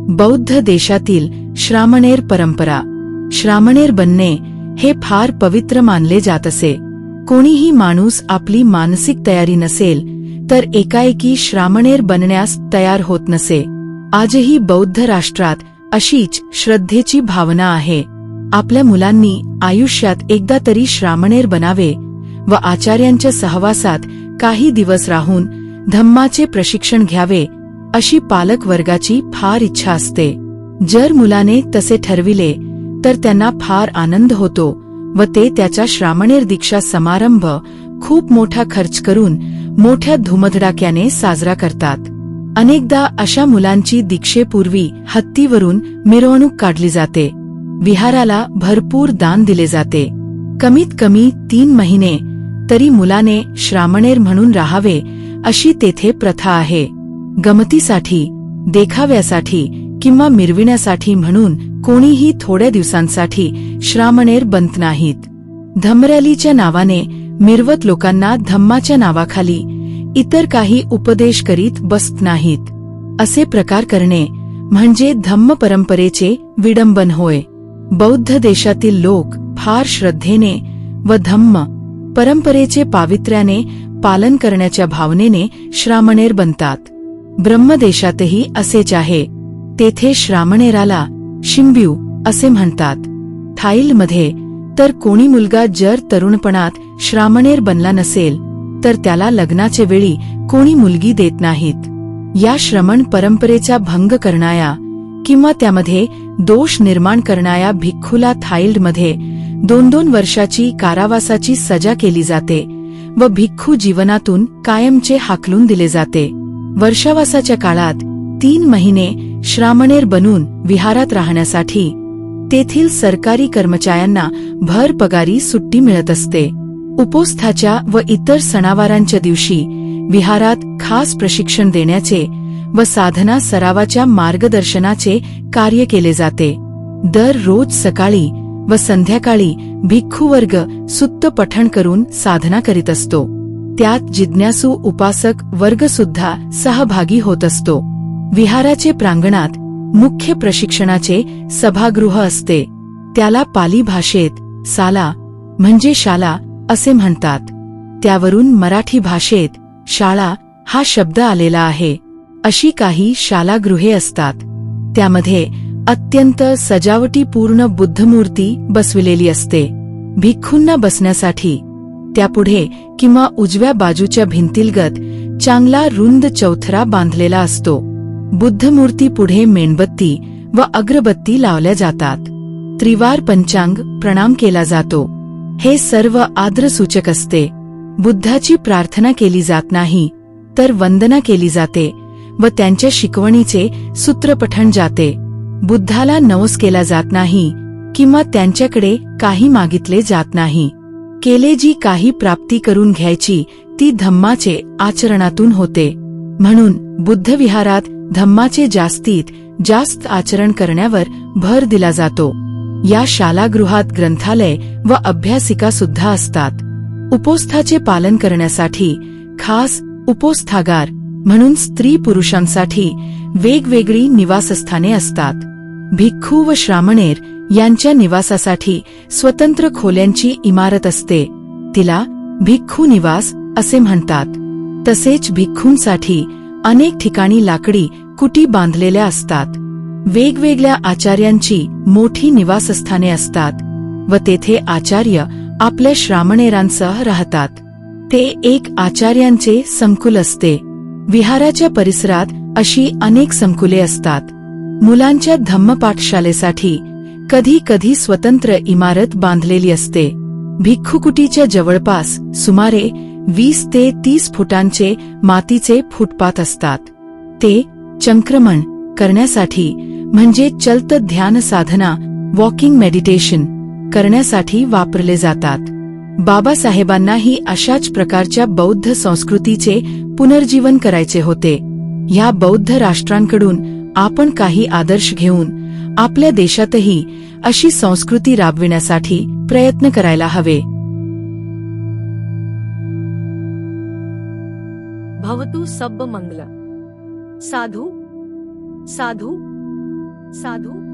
बौद्ध देशातील श्रामणेर परंपरा. श्रामणेर बनणे हे फार पवित्र मानले जात असे. कोणीही माणूस आपली मानसिक तयारी नसेल तर एकाएकी श्रामणेर बनण्यास तयार होत नसे. आजही बौद्ध राष्ट्रात अशीच श्रद्धेची भावना आहे. आपल्या मुलांनी आयुष्यात एकदा तरी श्रामणेर बनावे व आचार्यांच्या सहवासात काही दिवस राहून धम्माचे प्रशिक्षण घ्यावे अशी पालक वर्गाची फार इच्छा असते. जर मुलाने तसे ठरविले तर त्यांना फार आनंद होतो व ते त्याचा श्रामणेर दीक्षा समारंभ खूप मोठा खर्च करून मोठ्या धुमधडाक्याने साजरा करतात. अनेकदा अशा मुलांची दीक्षेपूर्वी हत्तीवरून मिरवणूक काढली जाते. विहाराला भरपूर दान दिले जाते. कमीत कमी 3 महिने तरी मुलाने श्रामणेर म्हणून राहावे अशी तेथे प्रथा आहे. गमतीसाठी, देखाव्यासाठी किंवा मिरविण्यासाठी म्हणून कोणीही थोड्या दिवसांसाठी श्रामणेर बनत नाहीत. धम्मरॅलीच्या नावाने मिरवत लोकांना धम्माच्या नावाखाली इतर काही उपदेश करीत बसत नाहीत. असे प्रकार करणे म्हणजे धम्म परंपरेचे विडंबन होय. बौद्ध देशातील लोक फार श्रद्धेने व धम्म परंपरेचे पावित्र्याने पालन करण्याच्या भावनेने श्रामणेर बनतात. ब्रह्मदेशातही असेच आहे. तेथे श्रामणेराला शिंब्यू असे म्हणतात. थाईलंडमध्ये तर कोणी मुलगा जर तरुणपणात श्रामणेर बनला नसेल तर त्याला लग्नाचे वेळी कोणी मुलगी देत नाहीत. या श्रमण परंपरेचा भंग करणाया किंवा त्यामध्ये दोष निर्माण करणाया भिक्खूला थाईलंडमध्ये 2-2 वर्षाची कारावासाची सजा केली जाते व भिक्खू जीवनातून कायमचे हाकलून दिले जाते. वर्षावासाच्या काळात 3 महिने श्रामणेर बनून विहारात राहण्यासाठी तेथील सरकारी कर्मचाऱ्यांना भर पगारी सुट्टी मिळत असते. उपोत्सवाच्या व इतर सणावारांच्या दिवशी विहारात खास प्रशिक्षण देण्याचे व साधना सरावाच्या मार्गदर्शनाचे कार्य केले जाते. दररोज सकाळी व संध्याकाळी भिक्खूवर्ग सुत्त पठण करून साधना करीत असतो. त्यात जिज्ञासू उपासक वर्गसुद्धा सहभागी होत असतो. विहाराचे प्रांगणात मुख्य प्रशिक्षणाचे सभागृह असते. त्याला पाली भाषेत साला म्हणजे शाला असे म्हणतात. त्यावरून मराठी भाषेत शाळा हा शब्द आलेला आहे. अशी काही शालागृहे असतात. त्यामध्ये अत्यंत सजावटीपूर्ण बुद्धमूर्ती बसविलेली असते. भिक्खूंना बसण्यासाठी त्यापुढे किंवा उजव्या बाजूच्या भिंतीलगत चांगला रुंद चौथरा बांधलेला असतो. बुद्धमूर्ती पुढे मेणबत्ती व अगरबत्ती लावल्या जातात. त्रिवार पंचांग प्रणाम केला जातो. हे सर्व आदरसूचक असते. बुद्धाची प्रार्थना केली जात नाही तर वंदना केली जाते व त्यांच्या शिकवणीचे सूत्रपठण जाते. बुद्धाला नवस केला जात नाही किंवा त्यांच्याकडे काही मागितले जात नाही. केले जी काही प्राप्ती करून घ्यायची ती धम्माचे आचरणातून होते. म्हणून बुद्धविहारात धम्माचे जास्तीत जास्त आचरण करण्यावर भर दिला जातो. या शालागृहात ग्रंथालय व अभ्यासिका सुद्धा असतात. उपोत्सवाचे पालन करण्यासाठी खास उपोत्सवागार म्हणून स्त्री पुरुषांसाठी वेगवेगळी निवासस्थाने असतात. भिक्खू व श्रामणेर यांच्या निवासासाठी स्वतंत्र खोल्यांची इमारत असते. तिला भिक्खू निवास असे म्हणतात. तसेच भिक्खूंसाठी अनेक ठिकाणी लाकडी कुटी बांधलेल्या असतात. वेगवेगळ्या आचार्यांची मोठी निवासस्थाने असतात व तेथे आचार्य आपल्या श्रामणेरांसह राहतात. ते एक आचार्यांचे संकुल असते. विहाराच्या परिसरात अशी अनेक संकुले असतात. मुलांच्या धम्मपाठशालेसाठी कधी कधी स्वतंत्र इमारत बांधलेली असते. भिक्खुकुटीच्या जवळपास सुमारे 20 ते 30 फुटांचे मातीचे फुटपाथ असतात. ते चंक्रमण करण्यासाठी म्हणजे चलत ध्यान साधना वॉकिंग मेडिटेशन करण्यासाठी वापरले जातात. बाबासाहेबांनाही अशाच प्रकारच्या बौद्ध संस्कृतीचे पुनर्जीवन करायचे होते. ह्या बौद्ध राष्ट्रांकडून आपण काही आदर्श घेऊन आपल्या देशातही अशी संस्कृती राबविण्यासाठी प्रयत्न करायला हवे. भवतु सब्ब मंगल. साधू साधू. साधू